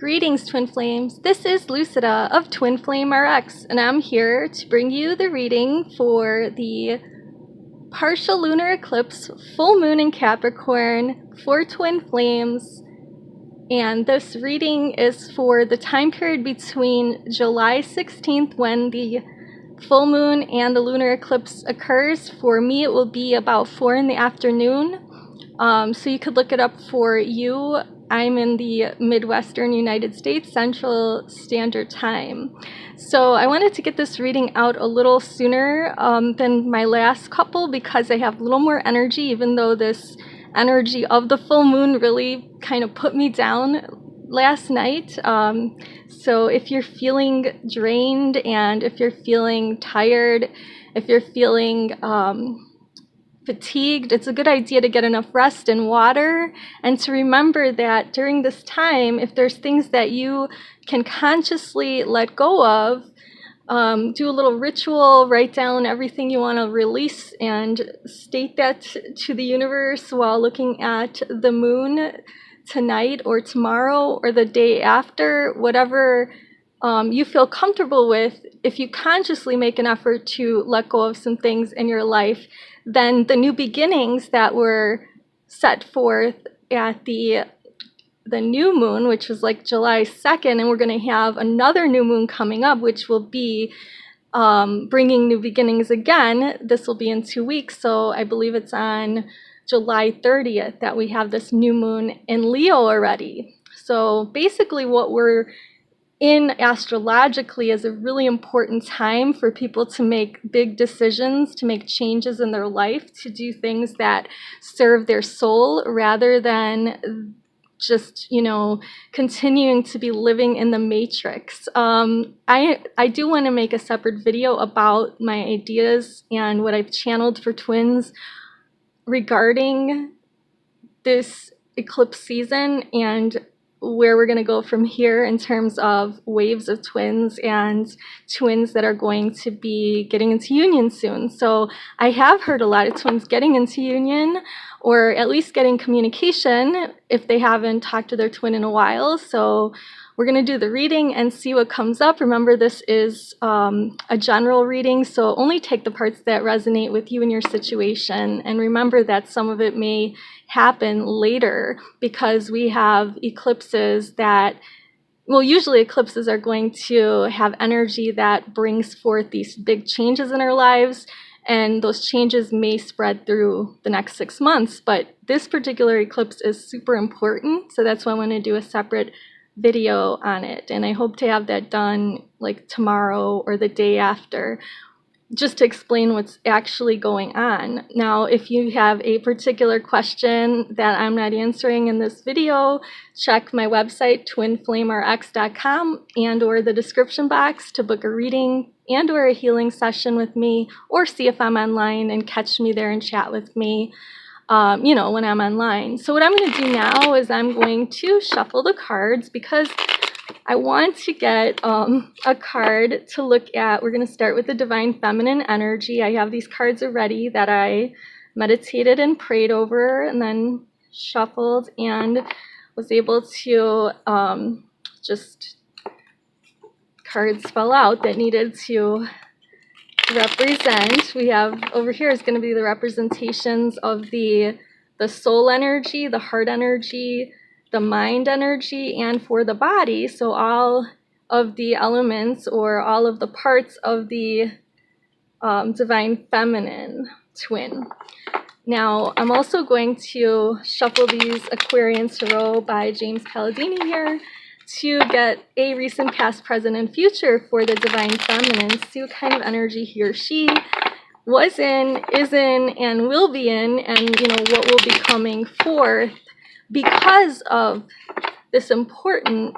Greetings, Twin Flames. This is Lucida of Twin Flame RX, and I'm here to bring you the reading for the partial lunar eclipse, full moon in Capricorn for Twin Flames. And this reading is for the time period between July 16th, when the full moon and the lunar eclipse occurs. For me, it will be about 4 in the afternoon. So you could look it up for you. I'm in the Midwestern United States, Central Standard Time. So I wanted to get this reading out a little sooner than my last couple because I have a little more energy, even though this energy of the full moon really kind of put me down last night. So if you're feeling drained and if you're feeling tired, if you're feeling fatigued, it's a good idea to get enough rest and water, and to remember that during this time, if there's things that you can consciously let go of, do a little ritual, write down everything you want to release and state that to the universe while looking at the moon tonight or tomorrow or the day after, whatever you feel comfortable with. If you consciously make an effort to let go of some things in your life, then the new beginnings that were set forth at the new moon, which was like July 2nd, and we're going to have another new moon coming up, which will be bringing new beginnings again. This will be in 2 weeks, so I believe it's on July 30th that we have this new moon in Leo already. So basically what we're in astrologically is a really important time for people to make big decisions, to make changes in their life, to do things that serve their soul rather than just, continuing to be living in the matrix. I do want to make a separate video about my ideas and what I've channeled for twins regarding this eclipse season and where we're going to go from here in terms of waves of twins and twins that are going to be getting into union soon. So I have heard a lot of twins getting into union, or at least getting communication if they haven't talked to their twin in a while. So we're going to do the reading and see what comes up. Remember, this is a general reading, so only take the parts that resonate with you and your situation. And remember that some of it may happen later because we have eclipses that, well, usually eclipses are going to have energy that brings forth these big changes in our lives, and those changes may spread through the next 6 months. But this particular eclipse is super important, so that's why I want to do a separate video on it, and I hope to have that done like tomorrow or the day after, just to explain what's actually going on. Now, if you have a particular question that I'm not answering in this video, check my website, twinflamerx.com, and or the description box to book a reading and or a healing session with me, or see if I'm online and catch me there and chat with me when I'm online. So what I'm going to do now is I'm going to shuffle the cards because I want to get a card to look at. We're going to start with the Divine Feminine energy. I have these cards already that I meditated and prayed over and then shuffled and was able to just cards fell out that needed to represent. We have over here is going to be the representations of the soul energy, the heart energy, the mind energy, and for the body. So all of the elements or all of the parts of the Divine Feminine twin. Now, I'm also going to shuffle these Aquarian Tarot by James Palladini here to get a recent, past, present, and future for the Divine Feminine. See what kind of energy he or she was in, is in, and will be in, and what will be coming forth because of this important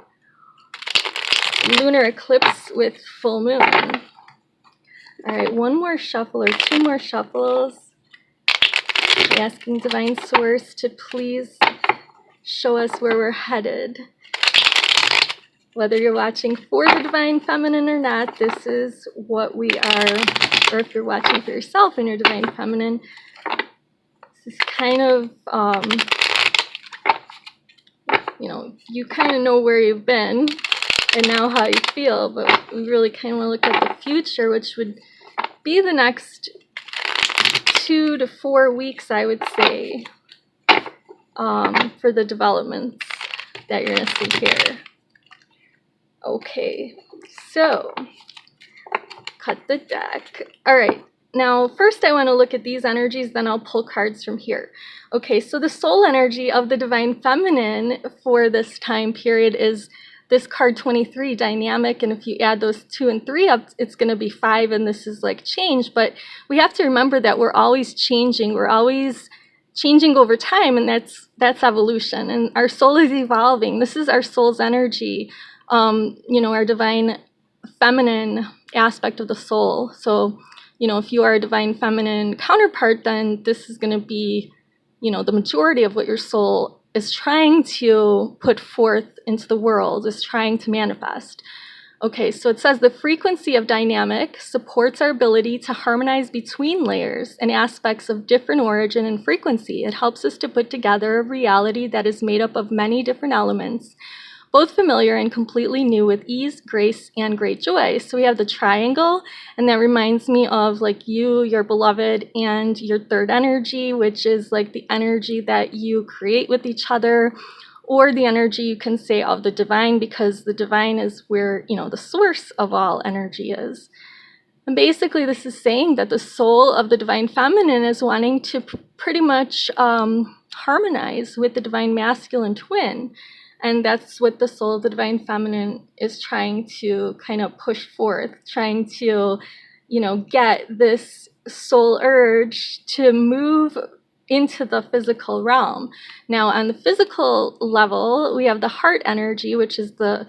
lunar eclipse with full moon. All right, one more shuffle or two more shuffles. Asking Divine Source to please show us where we're headed. Whether you're watching for the Divine Feminine or not, this is what we are, or if you're watching for yourself in your Divine Feminine, this is kind of you know, you kind of know where you've been and now how you feel, but we really kind of want to look at the future, which would be the next 2 to 4 weeks, I would say, for the developments that you're going to see here. Okay, so cut the deck. All right, now first I want to look at these energies, then I'll pull cards from here. Okay, so the soul energy of the Divine Feminine for this time period is this card 23, dynamic, and if you add those 2 and 3 up, it's going to be 5, and this is like change. But we have to remember that we're always changing. We're always changing over time, and that's evolution. And our soul is evolving. This is our soul's energy, you know, our Divine Feminine aspect of the soul. So, you know, if you are a Divine Feminine counterpart, then this is going to be, you know, the majority of what your soul is trying to put forth into the world, is trying to manifest. Okay, so it says the frequency of dynamic supports our ability to harmonize between layers and aspects of different origin and frequency. It helps us to put together a reality that is made up of many different elements, both familiar and completely new, with ease, grace, and great joy. So we have the triangle, and that reminds me of like you, your beloved, and your third energy, which is like the energy that you create with each other, or the energy, you can say, of the divine, because the divine is where, you know, the source of all energy is. And basically this is saying that the soul of the Divine Feminine is wanting to pretty much harmonize with the Divine Masculine twin. And that's what the soul of the Divine Feminine is trying to kind of push forth, trying to, you know, get this soul urge to move into the physical realm. Now, on the physical level, we have the heart energy, which is the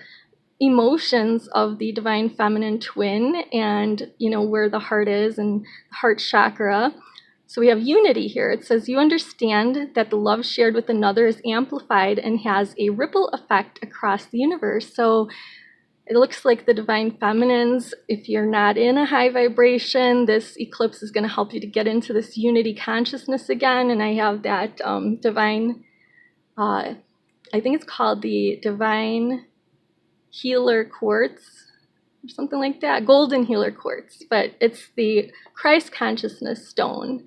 emotions of the Divine Feminine twin, and, you know, where the heart is, and the heart chakra. So we have unity here. It says, you understand that the love shared with another is amplified and has a ripple effect across the universe. So it looks like the Divine Feminines, if you're not in a high vibration, this eclipse is going to help you to get into this unity consciousness again. And I have that divine, I think it's called the Divine Healer Quartz, or something like that, Golden Healer Quartz, but it's the Christ Consciousness Stone.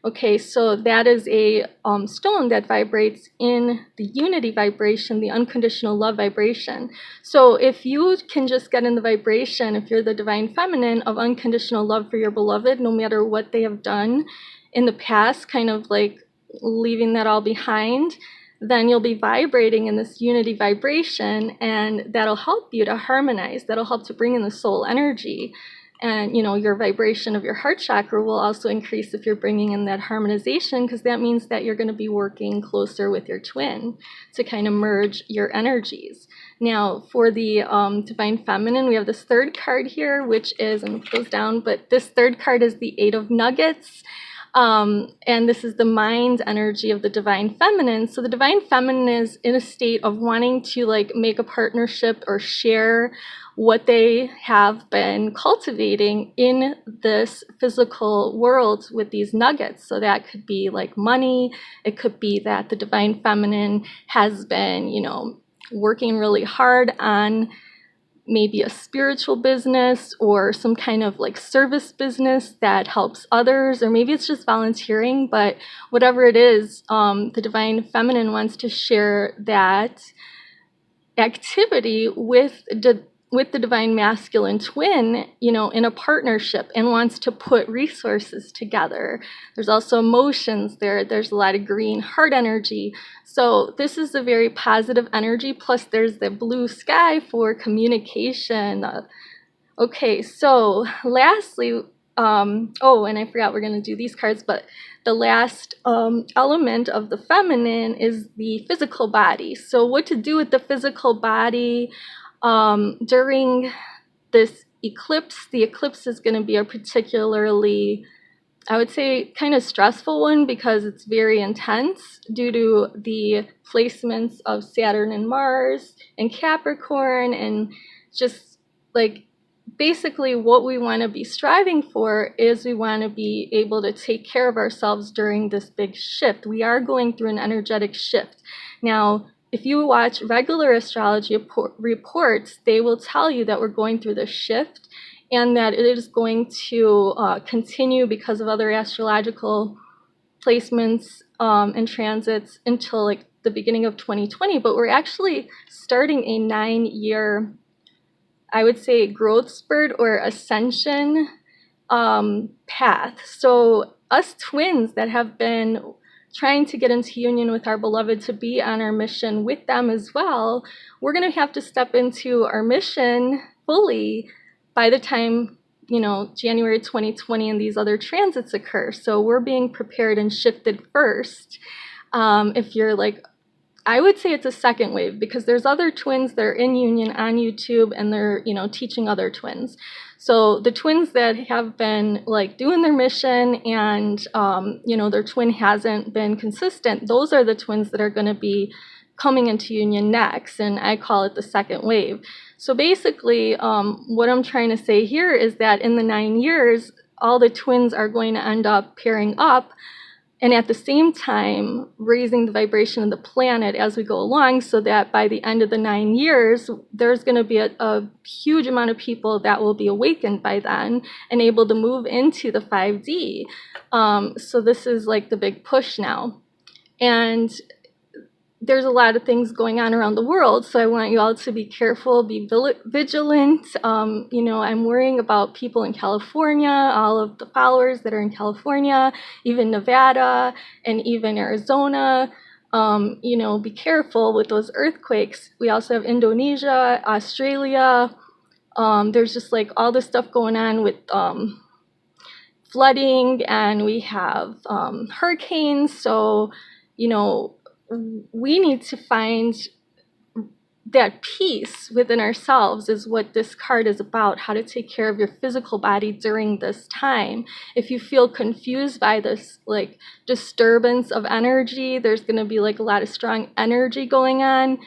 Okay, so that is a stone that vibrates in the unity vibration, the unconditional love vibration. So if you can just get in the vibration, if you're the Divine Feminine, of unconditional love for your beloved, no matter what they have done in the past, kind of like leaving that all behind, then you'll be vibrating in this unity vibration, and that'll help you to harmonize. That'll help to bring in the soul energy. And, you know, your vibration of your heart chakra will also increase if you're bringing in that harmonization, because that means that you're going to be working closer with your twin to kind of merge your energies. Now, for the Divine Feminine, we have this third card here, which is, and it goes down, but this third card is the Eight of Nuggets. And this is the mind energy of the Divine Feminine. So the Divine Feminine is in a state of wanting to like make a partnership or share what they have been cultivating in this physical world with these nuggets. So that could be like money. It could be that the Divine Feminine has been, you know, working really hard on maybe a spiritual business or some kind of like service business that helps others, or maybe it's just volunteering, but whatever it is, the Divine Feminine wants to share that activity with the Divine Masculine twin, you know, in a partnership, and wants to put resources together. There's also emotions there. There's a lot of green heart energy. So this is a very positive energy. Plus there's the blue sky for communication. Okay, so lastly, oh, and I forgot we're going to do these cards, but the last element of the feminine is the physical body. So what to do with the physical body during this eclipse. The eclipse is going to be a particularly, I would say, kind of stressful one, because it's very intense due to the placements of Saturn and Mars and Capricorn, and just like basically what we want to be striving for is we want to be able to take care of ourselves during this big shift. We are going through an energetic shift. Now, if you watch regular astrology reports, they will tell you that we're going through this shift and that it is going to continue because of other astrological placements and transits until like the beginning of 2020. But we're actually starting a 9-year, I would say, growth spurt or ascension path. So us twins that have been trying to get into union with our beloved to be on our mission with them as well, we're going to have to step into our mission fully by the time, you know, January 2020 and these other transits occur. So we're being prepared and shifted first. If you're like, I would say it's a second wave, because there's other twins that are in union on YouTube and they're, you know, teaching other twins. So the twins that have been like doing their mission and, you know, their twin hasn't been consistent, those are the twins that are going to be coming into union next. And I call it the second wave. So basically, what I'm trying to say here is that in the 9 years, all the twins are going to end up pairing up, and at the same time raising the vibration of the planet as we go along, so that by the end of the 9 years, there's going to be a huge amount of people that will be awakened by then and able to move into the 5D. So this is like the big push now. And there's a lot of things going on around the world, so I want you all to be careful, be vigilant. You know, I'm worrying about people in California, all of the followers that are in California, even Nevada, and even Arizona. You know, be careful with those earthquakes. We also have Indonesia, Australia. There's just like all this stuff going on with flooding, and we have hurricanes. So, you know, we need to find that peace within ourselves is what this card is about, how to take care of your physical body during this time. If you feel confused by this like disturbance of energy, there's going to be like a lot of strong energy going on.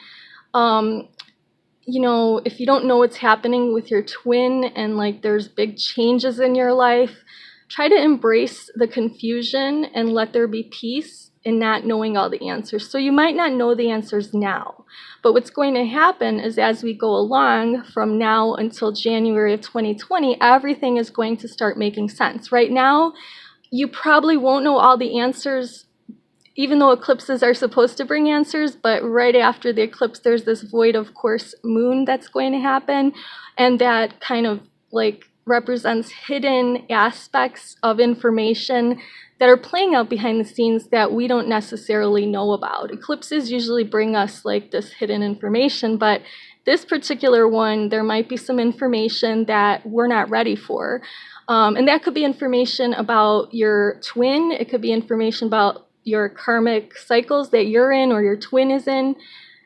You know, if you don't know what's happening with your twin and like there's big changes in your life, try to embrace the confusion and let there be peace in not knowing all the answers. So you might not know the answers now, but what's going to happen is as we go along from now until January of 2020, everything is going to start making sense. Right now, you probably won't know all the answers, even though eclipses are supposed to bring answers, but right after the eclipse, there's this void of course moon that's going to happen, and that kind of like represents hidden aspects of information that are playing out behind the scenes that we don't necessarily know about. Eclipses usually bring us like this hidden information, but this particular one, there might be some information that we're not ready for. And that could be information about your twin. It could be information about your karmic cycles that you're in or your twin is in.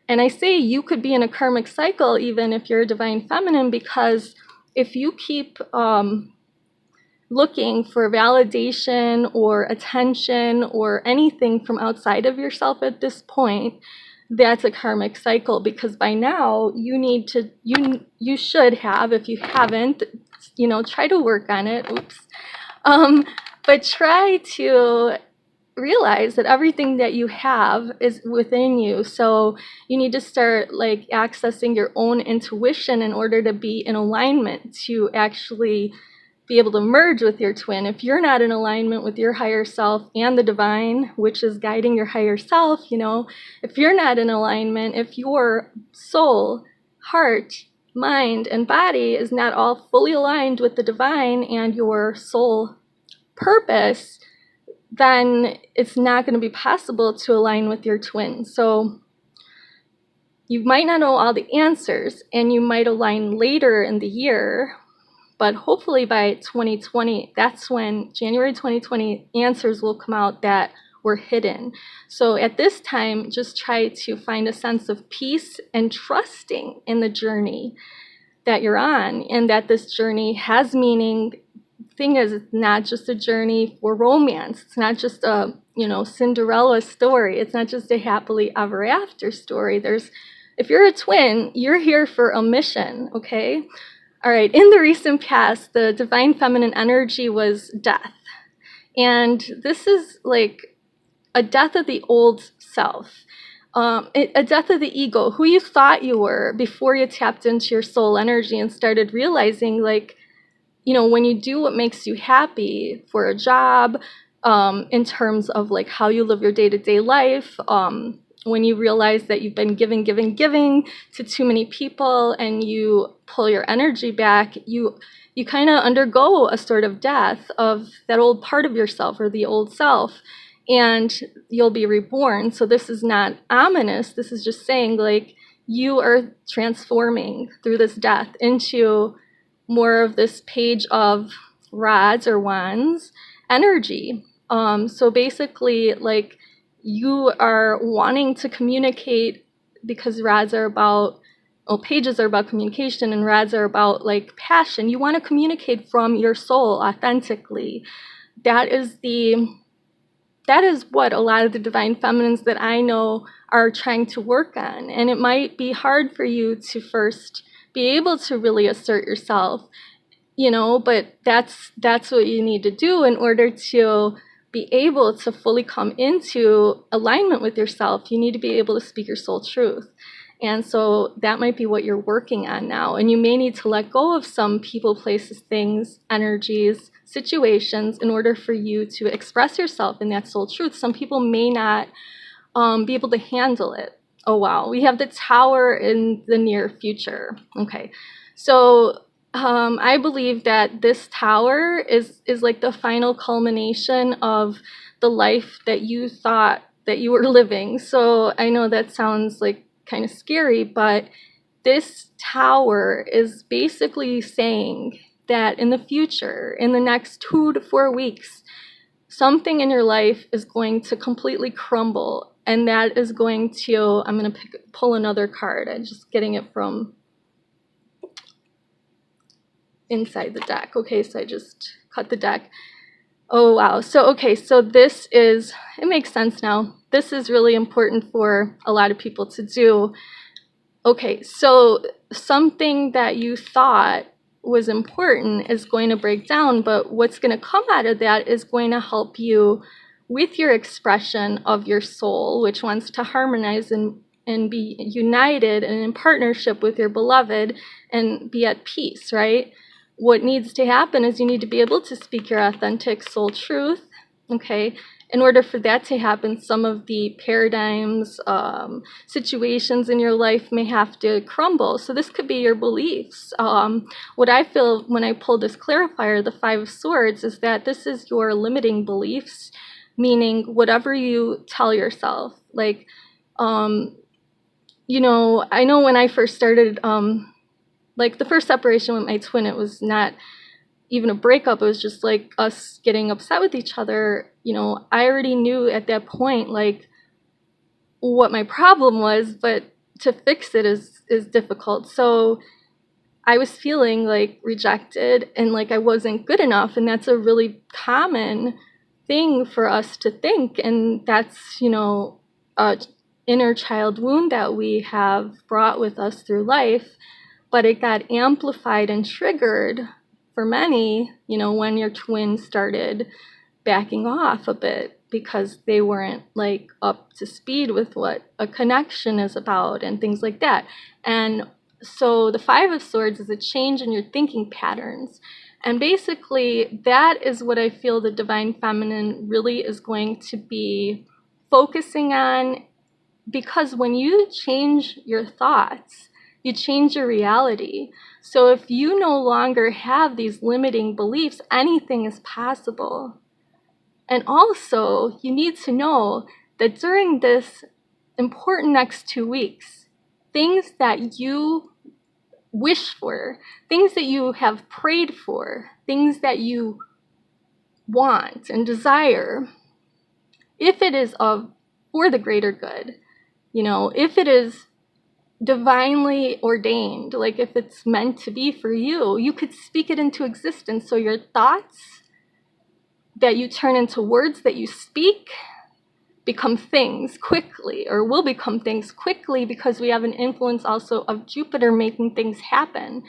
And I say you could be in a karmic cycle even if you're a divine feminine, because if you keep looking for validation or attention or anything from outside of yourself at this point, that's a karmic cycle, because by now you need to, you should have, if you haven't, you know, try to work on it. But try to realize that everything that you have is within you. So you need to start like accessing your own intuition in order to be in alignment to actually be able to merge with your twin. If you're not in alignment with your higher self and the divine, which is guiding your higher self, you know, if you're not in alignment, if your soul, heart, mind, and body is not all fully aligned with the divine and your soul purpose, then it's not going to be possible to align with your twin. So you might not know all the answers, and you might align later in the year, but hopefully by 2020, that's when January 2020 answers will come out that were hidden. So at this time, just try to find a sense of peace and trusting in the journey that you're on, and that this journey has meaning. Thing is, it's not just a journey for romance. It's not just a, you know, Cinderella story. It's not just a happily ever after story. If you're a twin, you're here for a mission, okay? All right, in the recent past, the divine feminine energy was death. And this is like a death of the old self. a death of the ego, who you thought you were before you tapped into your soul energy and started realizing, like, you know, when you do what makes you happy for a job, in terms of like how you live your day-to-day life, when you realize that you've been giving to too many people and you pull your energy back, you kind of undergo a sort of death of that old part of yourself or the old self, and you'll be reborn. So this is not ominous. This is just saying, like, you are transforming through this death into more of this page of rods or wands energy. So basically, like, you are wanting to communicate, because rods are about, well, pages are about communication and rods are about like passion. You want to communicate from your soul authentically. That is what a lot of the divine feminines that I know are trying to work on. And it might be hard for you to first be able to really assert yourself, you know, but that's what you need to do in order to be able to fully come into alignment with yourself. You need to be able to speak your soul truth. And so that might be what you're working on now. And you may need to let go of some people, places, things, energies, situations in order for you to express yourself in that soul truth. Some people may not be able to handle it. Oh, wow. We have the Tower in the near future. Okay. So I believe that this Tower is like the final culmination of the life that you thought that you were living. So I know that sounds like kind of scary, but this Tower is basically saying that in the future, in the next 2 to 4 weeks, something in your life is going to completely crumble. And that is going to, I'm going to pull another card. I'm just getting it from inside the deck. Okay, so I just cut the deck. Oh, wow. So, okay, so this is, it makes sense now. This is really important for a lot of people to do. Okay, so something that you thought was important is going to break down, but what's going to come out of that is going to help you with your expression of your soul, which wants to harmonize and be united and in partnership with your beloved and be at peace, right? What needs to happen is you need to be able to speak your authentic soul truth, okay? In order for that to happen, some of the paradigms, situations in your life may have to crumble. So this could be your beliefs. What I feel when I pull this clarifier, the Five of Swords, is that this is your limiting beliefs, meaning whatever you tell yourself. Like, you know, I know when I first started, like the first separation with my twin, it was not even a breakup. It was just like us getting upset with each other. You know, I already knew at that point, like, what my problem was, but to fix it is difficult. So I was feeling like rejected and like I wasn't good enough. And that's a really common thing for us to think. And that's, you know, a inner child wound that we have brought with us through life. But it got amplified and triggered for many, you know, when your twin started backing off a bit because they weren't like up to speed with what a connection is about and things like that. And so the Five of Swords is a change in your thinking patterns. And basically that is what I feel the Divine Feminine really is going to be focusing on, because when you change your thoughts, you change your reality. So if you no longer have these limiting beliefs, anything is possible. And also, you need to know that during this important next 2 weeks, things that you wish for, things that you have prayed for, things that you want and desire, if it is for the greater good, you know, if it is divinely ordained, like if it's meant to be for you, you could speak it into existence. So your thoughts that you turn into words that you speak become things quickly, or will become things quickly, because we have an influence also of Jupiter making things happen.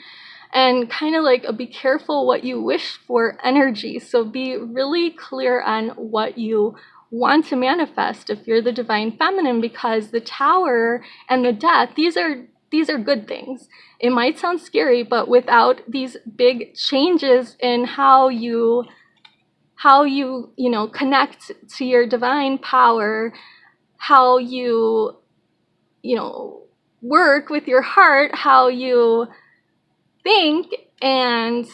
And kind of like a be careful what you wish for energy. So be really clear on what you want to manifest if you're the divine feminine, because the Tower and the Death, these are good things. It might sound scary, but without these big changes in how you connect to your divine power, how you work with your heart, how you think, and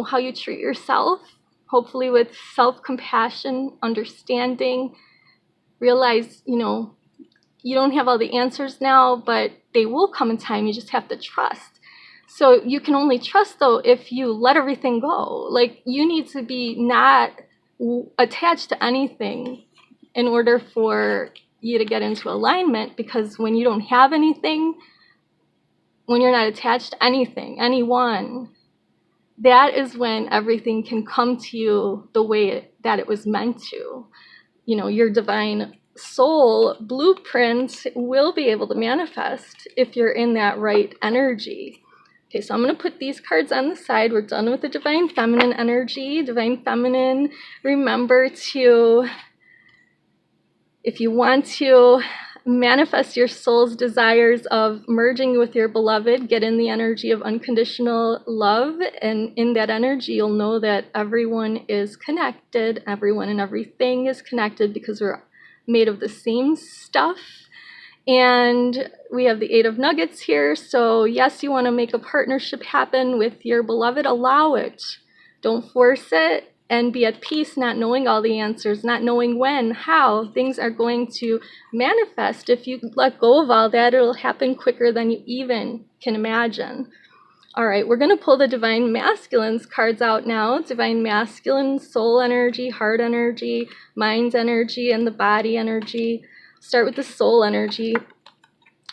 how you treat yourself, hopefully with self-compassion, understanding, realize you don't have all the answers now, but they will come in time. You just have to trust. So you can only trust, though, if you let everything go. Like, you need to be not attached to anything in order for you to get into alignment, because when you don't have anything, when you're not attached to anything, anyone, that is when everything can come to you the way that it was meant to. Your divine soul blueprint will be able to manifest if you're in that right energy. Okay, so I'm going to put these cards on the side. We're done with the divine feminine energy. Divine feminine, remember to, if you want to manifest your soul's desires of merging with your beloved, get in the energy of unconditional love, and in that energy you'll know that everyone is connected, everyone and everything is connected, because we're made of the same stuff. And we have the 8 of Nuggets here, so yes, you want to make a partnership happen with your beloved, allow it, don't force it, and be at peace, not knowing all the answers, not knowing when, how things are going to manifest. If you let go of all that, it'll happen quicker than you even can imagine. All right, we're going to pull the Divine Masculine's cards out now. Divine Masculine, soul energy, heart energy, mind energy, and the body energy. Start with the soul energy.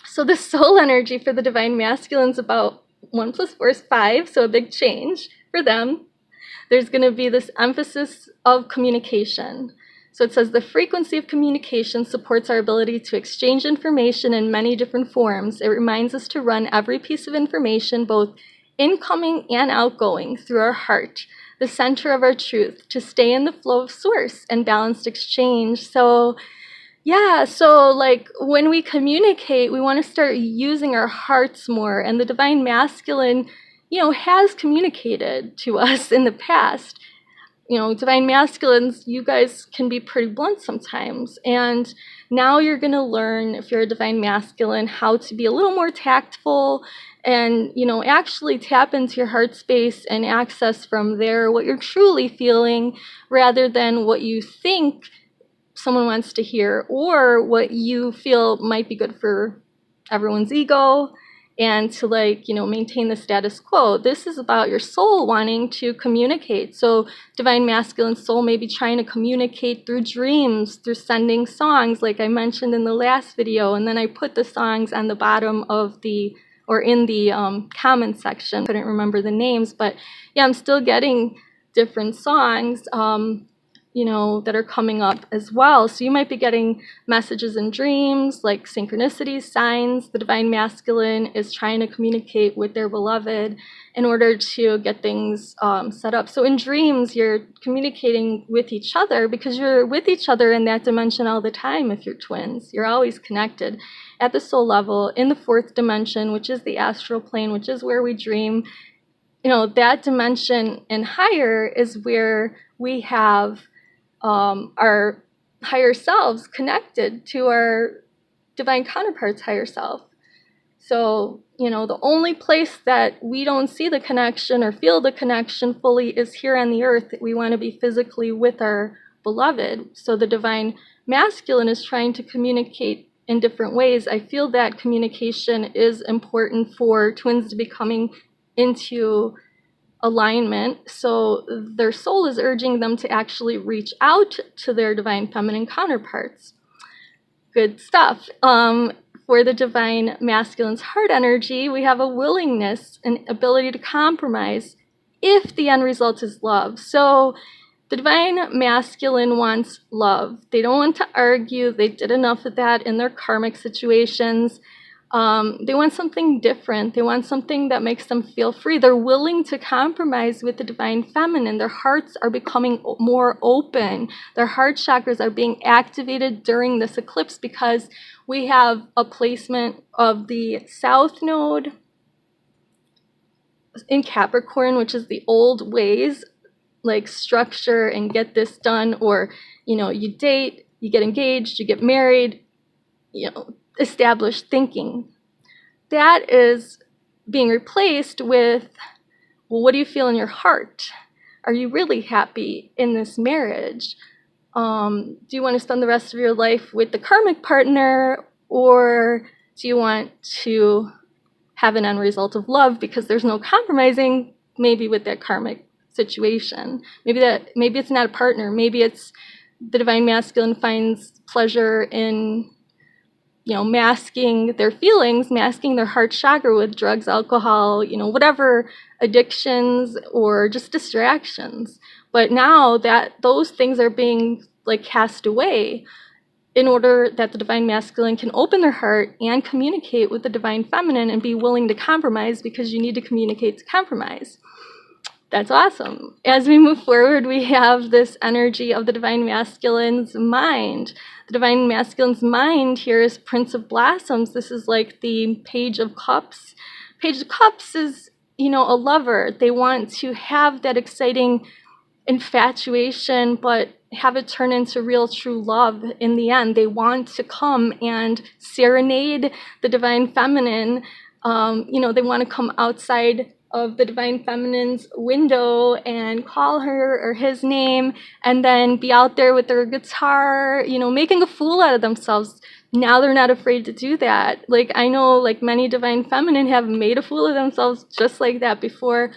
So the soul energy for the Divine Masculine is about 1 + 4 is 5, so a big change for them. There's going to be this emphasis of communication. So it says the frequency of communication supports our ability to exchange information in many different forms. It reminds us to run every piece of information, both incoming and outgoing, through our heart, the center of our truth, to stay in the flow of source and balanced exchange. So yeah, so like when we communicate, we want to start using our hearts more, and the Divine Masculine has communicated to us in the past. Divine Masculines, you guys can be pretty blunt sometimes. And now you're going to learn, if you're a Divine Masculine, how to be a little more tactful and, actually tap into your heart space and access from there what you're truly feeling, rather than what you think someone wants to hear or what you feel might be good for everyone's ego, and to maintain the status quo. This is about your soul wanting to communicate. So Divine Masculine soul may be trying to communicate through dreams, through sending songs, like I mentioned in the last video, and then I put the songs on the bottom of in the comment section. Couldn't remember the names, but yeah, I'm still getting different songs that are coming up as well. So you might be getting messages in dreams, like synchronicities, signs. The Divine Masculine is trying to communicate with their beloved in order to get things set up. So in dreams, you're communicating with each other, because you're with each other in that dimension all the time. If you're twins, you're always connected at the soul level in the 4th dimension, which is the astral plane, which is where we dream. That dimension and higher is where we have our higher selves connected to our divine counterparts' higher self. So, the only place that we don't see the connection or feel the connection fully is here on the earth. We want to be physically with our beloved. So the Divine Masculine is trying to communicate in different ways. I feel that communication is important for twins to be coming into alignment. So their soul is urging them to actually reach out to their divine feminine counterparts. Good stuff. For the Divine Masculine's heart energy, we have a willingness and ability to compromise if the end result is love. So the Divine Masculine wants love. They don't want to argue. They did enough of that in their karmic situations. They want something different. They want something that makes them feel free. They're willing to compromise with the divine feminine. Their hearts are becoming more open. Their heart chakras are being activated during this eclipse because we have a placement of the South Node in Capricorn, which is the old ways, like structure and get this done, or, you date, you get engaged, you get married, established thinking. That is being replaced with, well, what do you feel in your heart? Are you really happy in this marriage? Do you want to spend the rest of your life with the karmic partner, or do you want to have an end result of love because there's no compromising maybe with that karmic situation? Maybe it's not a partner. Maybe it's the divine masculine finds pleasure in masking their feelings, masking their heart chakra with drugs, alcohol, whatever addictions or just distractions. But now that those things are being cast away, in order that the divine masculine can open their heart and communicate with the divine feminine and be willing to compromise, because you need to communicate to compromise. That's awesome. As we move forward, we have this energy of the divine masculine's mind. The divine masculine's mind here is Prince of Blossoms. This is like the Page of Cups. Page of Cups is, a lover. They want to have that exciting infatuation, but have it turn into real true love in the end. They want to come and serenade the divine feminine. They want to come outside of the divine feminine's window and call her or his name, and then be out there with their guitar, making a fool out of themselves. Now they're not afraid to do that. I know many divine feminine have made a fool of themselves just like that before.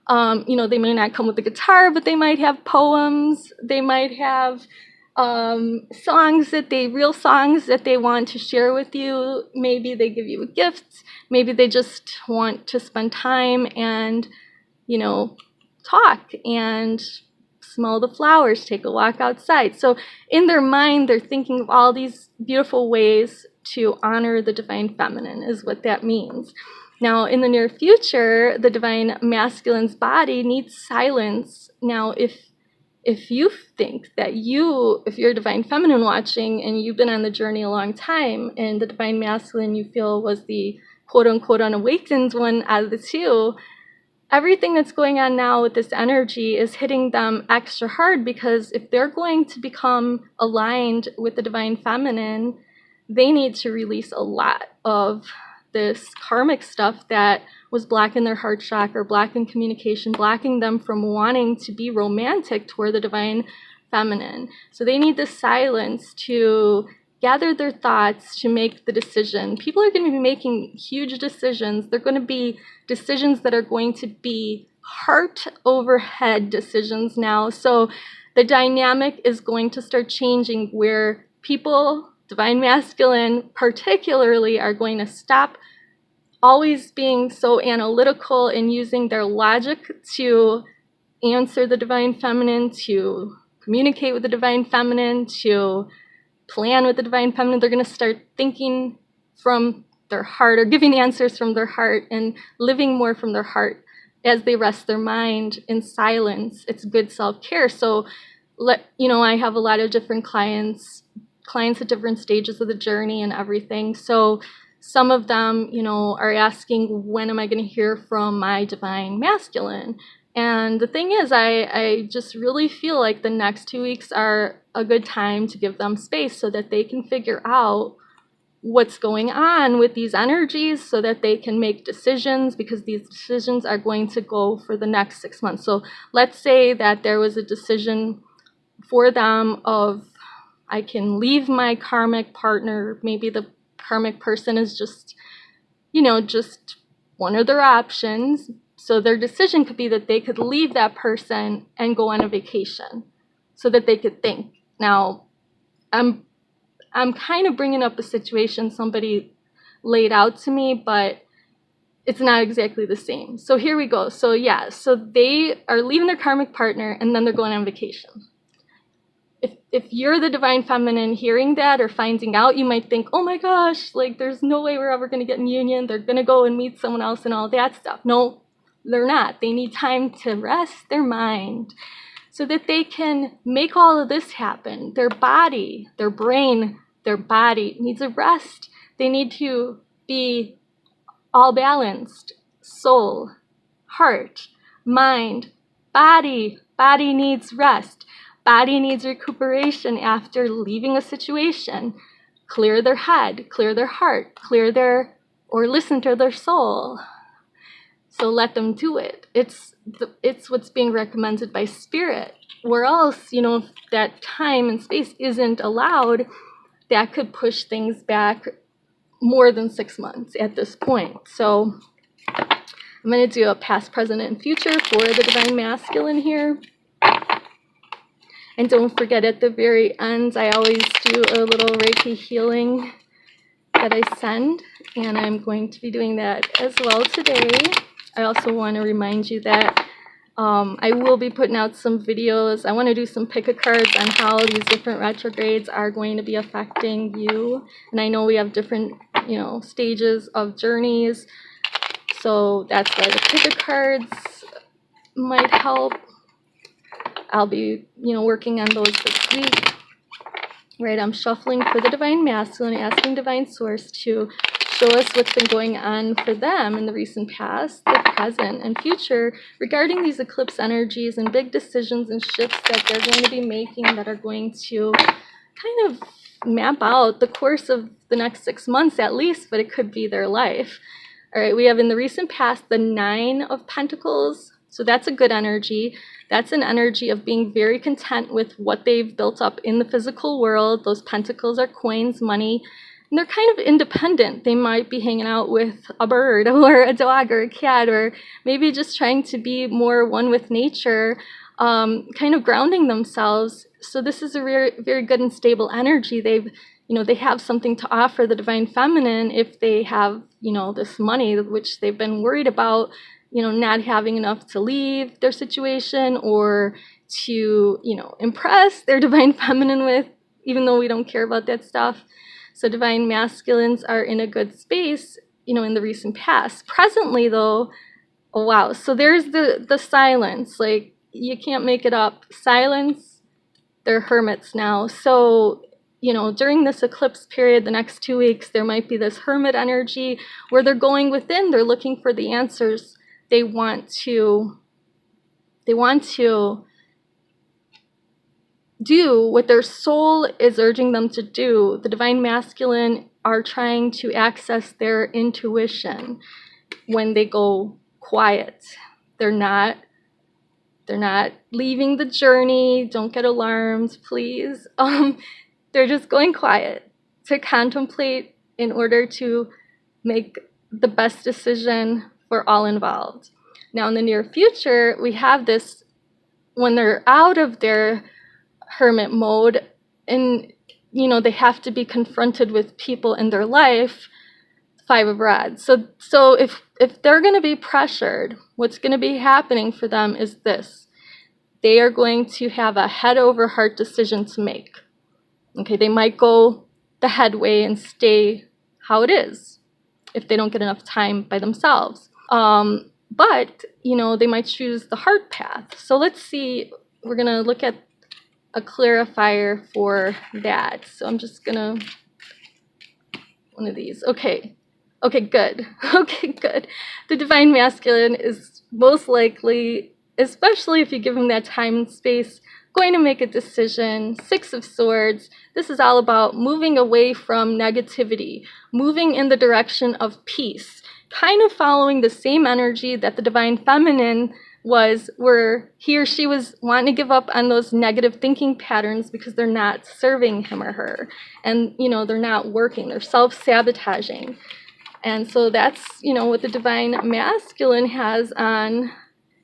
They may not come with the guitar, but they might have poems. They might have real songs that they want to share with you. Maybe they give you a gift. Maybe they just want to spend time and, talk and smell the flowers, take a walk outside. So in their mind, they're thinking of all these beautiful ways to honor the divine feminine, is what that means. Now, in the near future, the divine masculine's body needs silence. Now, if you think that if you're a divine feminine watching and you've been on the journey a long time, and the divine masculine you feel was the quote-unquote unawakened one out of the two, everything that's going on now with this energy is hitting them extra hard, because if they're going to become aligned with the divine feminine, they need to release a lot of this karmic stuff that was blocking their heart chakra, blocking communication, blocking them from wanting to be romantic toward the divine feminine. So they need the silence to gather their thoughts, to make the decision. People are going to be making huge decisions. They're going to be decisions that are going to be heart over head decisions now. So the dynamic is going to start changing, where people, divine masculine particularly, are going to stop always being so analytical and using their logic to answer the divine feminine, to communicate with the divine feminine, to plan with the divine feminine. They're going to start thinking from their heart, or giving answers from their heart, and living more from their heart as they rest their mind in silence. It's good self-care. So, I have a lot of different clients at different stages of the journey and everything. So some of them, are asking, when am I going to hear from my divine masculine? And the thing is, I just really feel like the next 2 weeks are a good time to give them space, so that they can figure out what's going on with these energies, so that they can make decisions, because these decisions are going to go for the next 6 months. So let's say that there was a decision for them of, I can leave my karmic partner. Maybe the karmic person is just one of their options. So their decision could be that they could leave that person and go on a vacation, so that they could think. Now, I'm kind of bringing up a situation somebody laid out to me, but it's not exactly the same. So here we go. So so they are leaving their karmic partner, and then they're going on vacation. if you're the divine feminine hearing that or finding out, you might think, oh my gosh, like there's no way we're ever going to get in union. They're going to go and meet someone else and all that stuff. No, they're not. They need time to rest their mind so that they can make all of this happen. Their body, their brain, their body needs a rest. They need to be all balanced. Soul, heart, mind, body. Body needs rest. Body needs recuperation after leaving a situation. Clear their head, clear their heart, or listen to their soul. So let them do it. It's what's being recommended by spirit. Or else, if that time and space isn't allowed, that could push things back more than 6 months at this point. So I'm going to do a past, present, and future for the divine masculine here. And don't forget, at the very end, I always do a little Reiki healing that I send, and I'm going to be doing that as well today. I also want to remind you that I will be putting out some videos. I want to do some pick-a-cards on how these different retrogrades are going to be affecting you. And I know we have different, stages of journeys, so that's why the pick-a-cards might help. I'll be, working on those this week. Right, I'm shuffling for the divine masculine, asking divine source to show us what's been going on for them in the recent past, the present, and future regarding these eclipse energies and big decisions and shifts that they're going to be making that are going to kind of map out the course of the next 6 months at least, but it could be their life. All right, we have in the recent past the 9 of Pentacles. So that's a good energy. That's an energy of being very content with what they've built up in the physical world. Those pentacles are coins, money, and they're kind of independent. They might be hanging out with a bird or a dog or a cat, or maybe just trying to be more one with nature, kind of grounding themselves. So this is a very, very good and stable energy. They have something to offer the divine feminine if they have, this money, which they've been worried about, not having enough to leave their situation or to, impress their divine feminine with, even though we don't care about that stuff. So divine masculines are in a good space, in the recent past. Presently, though, oh wow. So there's the silence. Like, you can't make it up. Silence, they're hermits now. So, during this eclipse period, the next 2 weeks, there might be this hermit energy where they're going within. They're looking for the answers. They want to do what their soul is urging them to do. The divine masculine are trying to access their intuition when they go quiet. They're not leaving the journey. Don't get alarmed, please. They're just going quiet to contemplate in order to make the best decision for all involved. Now, in the near future, we have this when they're out of their hermit mode and, they have to be confronted with people in their life, 5 of Rods. So if they're going to be pressured, what's going to be happening for them is this. They are going to have a head over heart decision to make. Okay, they might go the head way and stay how it is if they don't get enough time by themselves. But, they might choose the heart path. So let's see, we're going to look at a clarifier for that. So I'm just going to, one of these. Okay, good. Okay, good. The divine masculine is most likely, especially if you give him that time and space, going to make a decision. 6 of Swords. This is all about moving away from negativity, moving in the direction of peace, kind of following the same energy that the divine feminine was, where he or she was wanting to give up on those negative thinking patterns because they're not serving him or her. And, they're not working. They're self-sabotaging. And so that's, what the divine masculine has on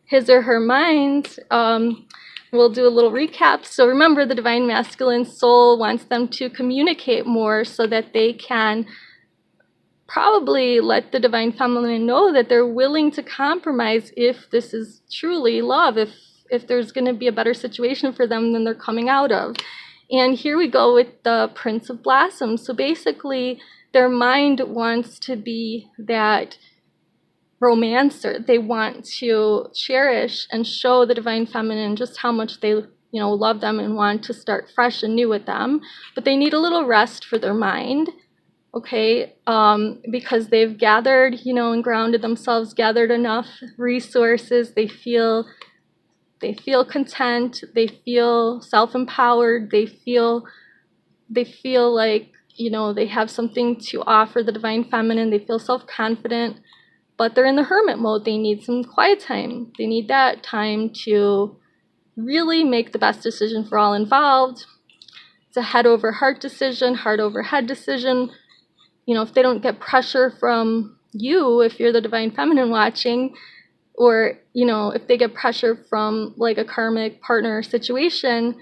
his or her mind. We'll do a little recap. So remember, the divine masculine soul wants them to communicate more so that they can probably let the divine feminine know that they're willing to compromise if this is truly love, if there's going to be a better situation for them than they're coming out of. And here we go with the Prince of Blossoms. So basically, their mind wants to be that romancer. They want to cherish and show the divine feminine just how much they, love them and want to start fresh and new with them. But they need a little rest for their mind, okay? Because they've gathered, and grounded themselves, gathered enough resources. They feel content. They feel self-empowered. They feel like, they have something to offer the divine feminine. They feel self-confident. But they're in the hermit mode. They need some quiet time. They need that time to really make the best decision for all involved. It's a head over heart decision, heart over head decision. If they don't get pressure from you, if you're the divine feminine watching, or, if they get pressure from like a karmic partner situation,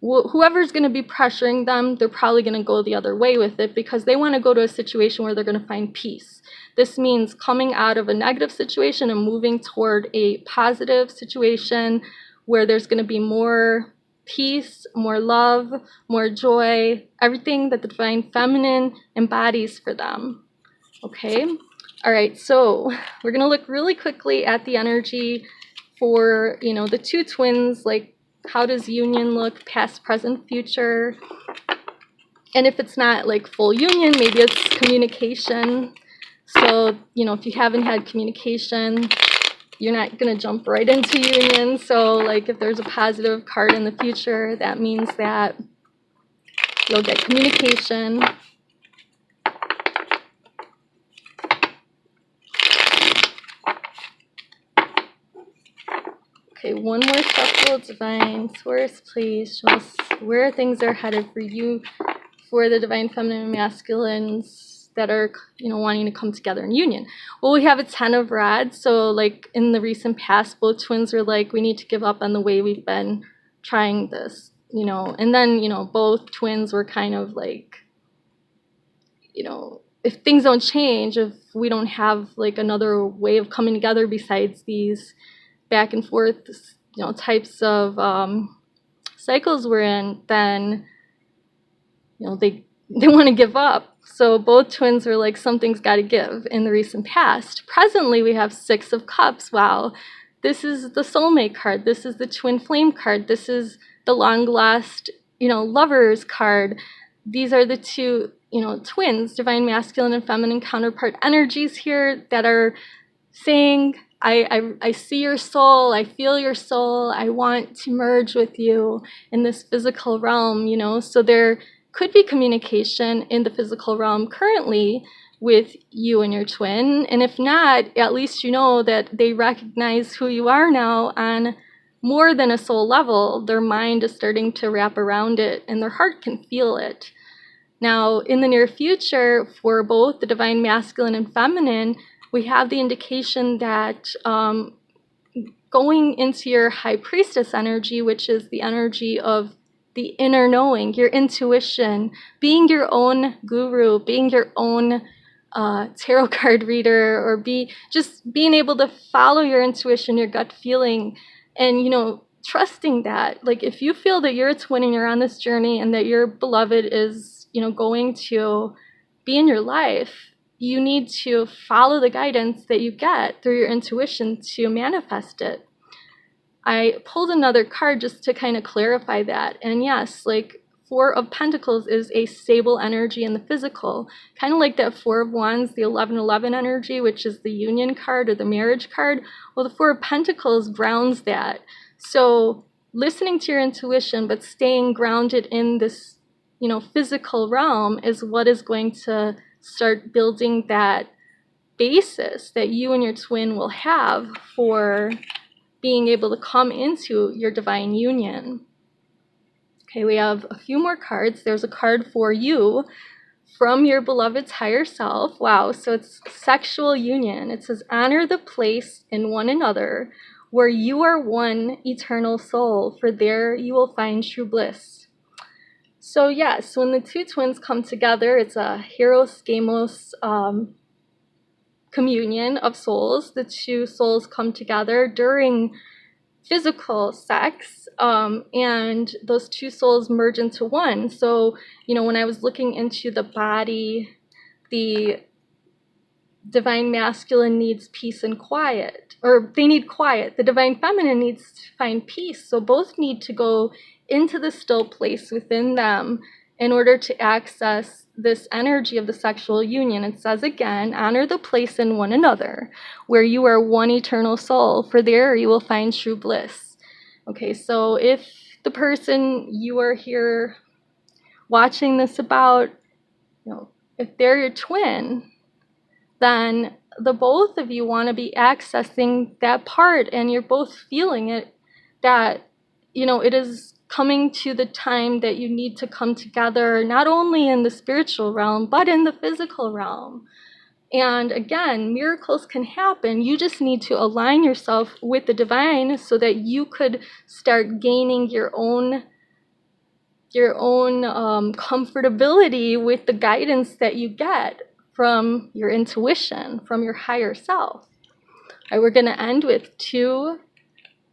whoever's going to be pressuring them, they're probably going to go the other way with it because they want to go to a situation where they're going to find peace. This means coming out of a negative situation and moving toward a positive situation where there's going to be more peace, more love, more joy, everything that the divine feminine embodies for them. Okay? All right, so we're going to look really quickly at the energy for, the two twins, like how does union look, past, present, future? And if it's not like full union, maybe it's communication. So, if you haven't had communication, you're not going to jump right into union. So, like, if there's a positive card in the future, that means that you'll get communication. Okay, one more shuffle. Divine Source, please show us where things are headed for you, for the divine feminine and masculines that are, wanting to come together in union. Well, we have a 10 of rods. So, like, in the recent past, both twins were like, we need to give up on the way we've been trying this, And then, both twins were kind of like, if things don't change, if we don't have, like, another way of coming together besides these back and forth, types of cycles we're in, then, they want to give up. So both twins were like, something's got to give in the recent past. Presently, we have 6 of Cups. Wow. This is the soulmate card. This is the twin flame card. This is the long lost, lovers card. These are the two, twins, divine masculine and feminine counterpart energies here that are saying, I see your soul, I feel your soul, I want to merge with you in this physical realm, So there could be communication in the physical realm currently with you and your twin. And if not, at least you know that they recognize who you are now on more than a soul level. Their mind is starting to wrap around it and their heart can feel it. Now, in the near future, for both the divine masculine and feminine, we have the indication that going into your high priestess energy, which is the energy of the inner knowing, your intuition, being your own guru, being your own tarot card reader, or being able to follow your intuition, your gut feeling, and, trusting that. Like, if you feel that you're a twin and you're on this journey and that your beloved is, going to be in your life, you need to follow the guidance that you get through your intuition to manifest it. I pulled another card just to kind of clarify that. And yes, like 4 of Pentacles is a stable energy in the physical, kind of like that 4 of Wands, the 11-11 energy, which is the union card or the marriage card. Well, the 4 of Pentacles grounds that. So listening to your intuition, but staying grounded in this, physical realm is what is going to start building that basis that you and your twin will have for being able to come into your divine union. Okay, we have a few more cards. There's a card for you from your beloved's higher self. Wow, so it's sexual union. It says, honor the place in one another where you are one eternal soul, for there you will find true bliss. So yes, when the two twins come together, it's a Hieros Gamos communion of souls. The two souls come together during physical sex, and those two souls merge into one. So, you know, when I was looking into the body, the divine masculine needs peace and quiet, or they need quiet. The divine feminine needs to find peace. So both need to go into the still place within them in order to access this energy of the sexual union. It says again, honor the place in one another where you are one eternal soul, for there you will find true bliss. Okay, so if the person you are here watching this about, you know, if they're your twin, then the both of you want to be accessing that part, and you're both feeling it, that, you know, it is coming to the time that you need to come together, not only in the spiritual realm, but in the physical realm. And again, miracles can happen. You just need to align yourself with the divine so that you could start gaining your own comfortability with the guidance that you get from your intuition, from your higher self. All right, we're going to end with 2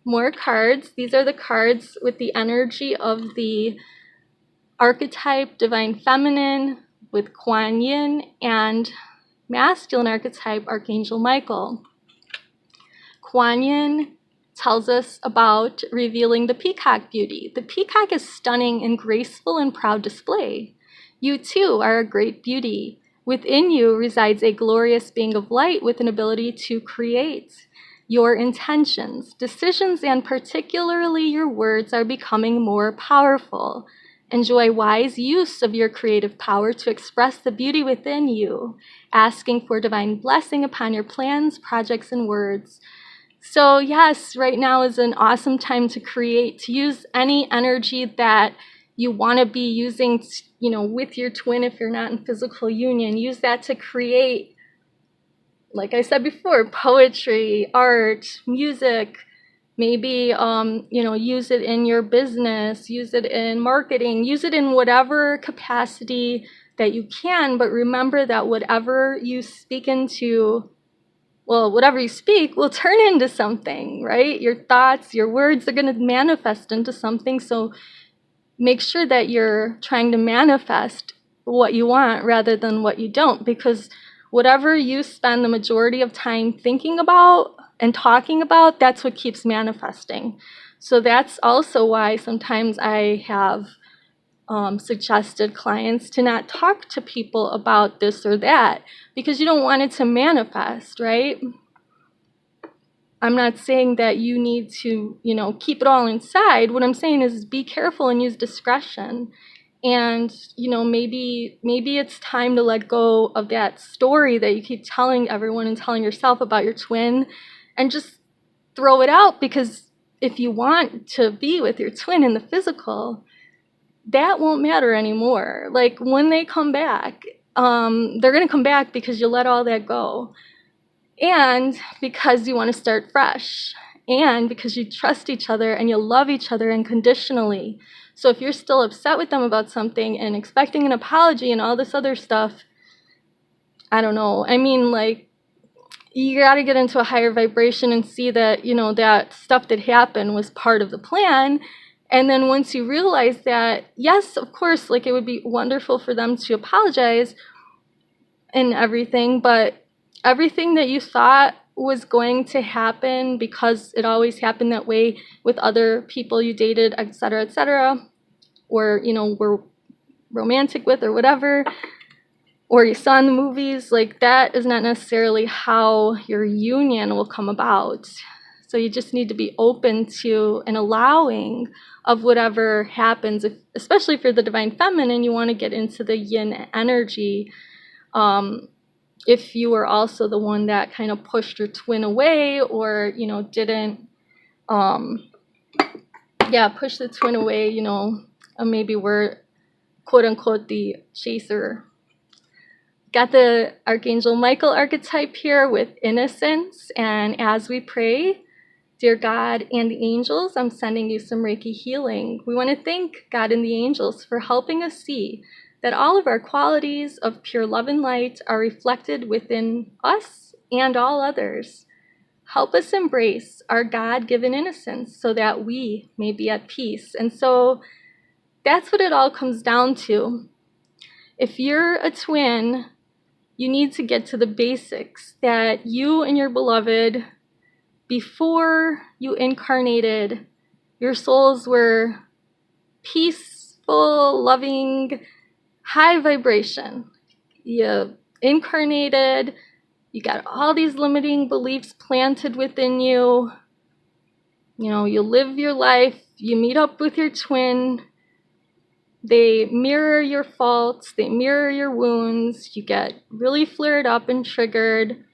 more cards. These are the cards with the energy of the archetype divine feminine with Kuan Yin, and masculine archetype Archangel Michael. Kuan Yin tells us about revealing the peacock beauty. The peacock is stunning and graceful and proud display. You too are a great beauty. Within you resides a glorious being of light with an ability to create. Your intentions, decisions, and particularly your words are becoming more powerful. Enjoy wise use of your creative power to express the beauty within you, asking for divine blessing upon your plans, projects, and words. So yes, right now is an awesome time to create, to use any energy that you want to be using, you know, with your twin. If you're not in physical union, use that to create, like I said before, poetry, art, music. Maybe, you know, use it in your business, use it in marketing, use it in whatever capacity that you can. But remember that whatever you speak into, well, whatever you speak will turn into something, right? Your thoughts, your words are going to manifest into something. So make sure that you're trying to manifest what you want rather than what you don't, because whatever you spend the majority of time thinking about and talking about, that's what keeps manifesting. So that's also why sometimes I have suggested clients to not talk to people about this or that, because you don't want it to manifest, right? I'm not saying that you need to, you know, keep it all inside. What I'm saying is be careful and use discretion. And, you know, maybe it's time to let go of that story that you keep telling everyone and telling yourself about your twin, and just throw it out, because if you want to be with your twin in the physical, that won't matter anymore. Like when they come back, they're going to come back because you let all that go. And because you want to start fresh, and because you trust each other and you love each other unconditionally. So if you're still upset with them about something and expecting an apology and all this other stuff, I don't know. I mean, like, you got to get into a higher vibration and see that, you know, that stuff that happened was part of the plan. And then once you realize that, yes, of course, like, it would be wonderful for them to apologize and everything, but everything that you thought was going to happen, because it always happened that way with other people you dated, etc., or, you know, were romantic with or whatever, or you saw in the movies, like, that is not necessarily how your union will come about. So you just need to be open to and allowing of whatever happens, especially for the divine feminine. You want to get into the yin energy. If you were also the one that kind of pushed your twin away, or, you know, didn't, push the twin away, you know, maybe we're quote unquote the chaser. Got the Archangel Michael archetype here with innocence. And as we pray, dear God and the angels, I'm sending you some Reiki healing. We want to thank God and the angels for helping us see that all of our qualities of pure love and light are reflected within us and all others. help us embrace our God-given innocence so that we may be at peace. And so that's what it all comes down to. If you're a twin, you need to get to the basics that you and your beloved, before you incarnated, your souls were peaceful, loving, high vibration. You incarnated, you got all these limiting beliefs planted within you. You know, you live your life, you meet up with your twin, they mirror your faults, they mirror your wounds, you get really flared up and triggered.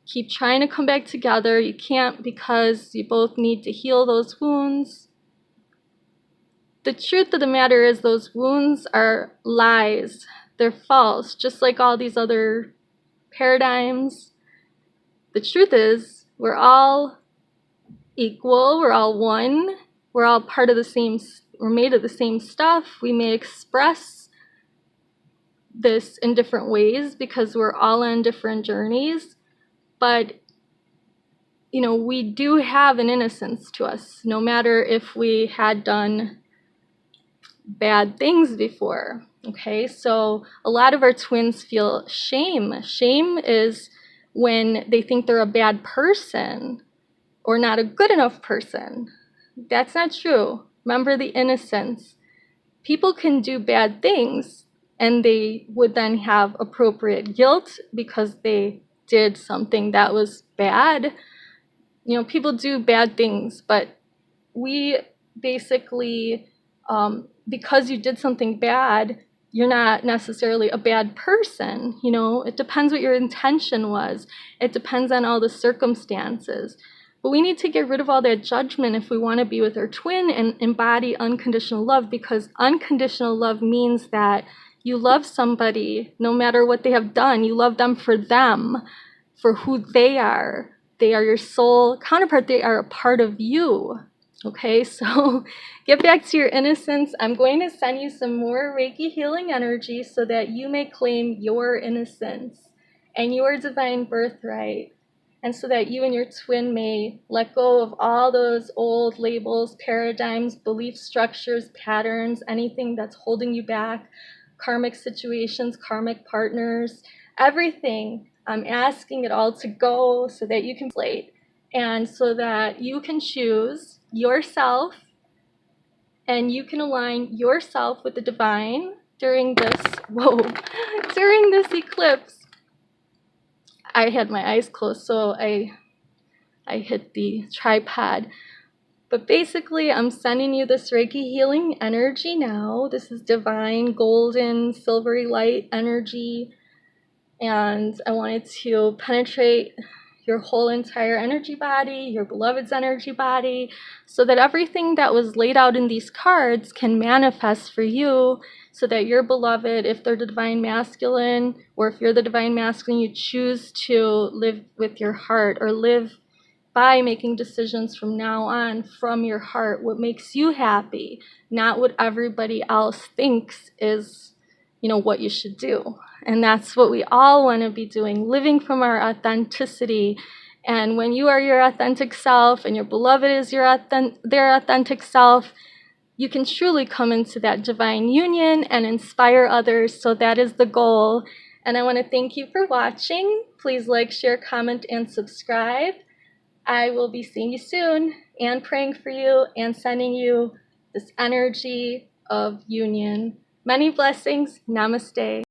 Keep trying to come back together. You can't because you both need to heal those wounds. The truth of the matter is those wounds are lies. They're false, just like all these other paradigms. The truth is we're all equal. We're all one. We're all part of the same, we're made of the same stuff. We may express this in different ways because we're all on different journeys. But, you know, we do have an innocence to us, no matter if we had done bad things before. Okay, so a lot of our twins feel shame. Shame is when they think they're a bad person or not a good enough person. That's not true. Remember the innocence. People can do bad things and they would then have appropriate guilt because they did something that was bad. You know, people do bad things, but we basically, because you did something bad, you're not necessarily a bad person. You know, it depends what your intention was. It depends on all the circumstances. But we need to get rid of all that judgment if we want to be with our twin and embody unconditional love, because unconditional love means that you love somebody no matter what they have done. You love them, for who they are. They are your soul counterpart. They are a part of you. Okay, so get back to your innocence. I'm going to send you some more Reiki healing energy so that you may claim your innocence and your divine birthright, and so that you and your twin may let go of all those old labels, paradigms, belief structures, patterns, anything that's holding you back, karmic situations, karmic partners, everything. I'm asking it all to go so that you can slate, and so that you can choose yourself and you can align yourself with the divine during this, during this eclipse. I had my eyes closed, so I hit the tripod. But basically, I'm sending you this Reiki healing energy now. This is divine, golden, silvery light energy. And I want it to penetrate your whole entire energy body, your beloved's energy body, so that everything that was laid out in these cards can manifest for you, so that your beloved, if they're the divine masculine, or if you're the divine masculine, you choose to live with your heart, or live by making decisions from now on from your heart, what makes you happy, not what everybody else thinks is, you know, what you should do. And that's what we all want to be doing, living from our authenticity. And when you are your authentic self and your beloved is their authentic self, you can truly come into that divine union and inspire others. So that is the goal. And I want to thank you for watching. Please like, share, comment, and subscribe. I will be seeing you soon and praying for you and sending you this energy of union. Many blessings. Namaste.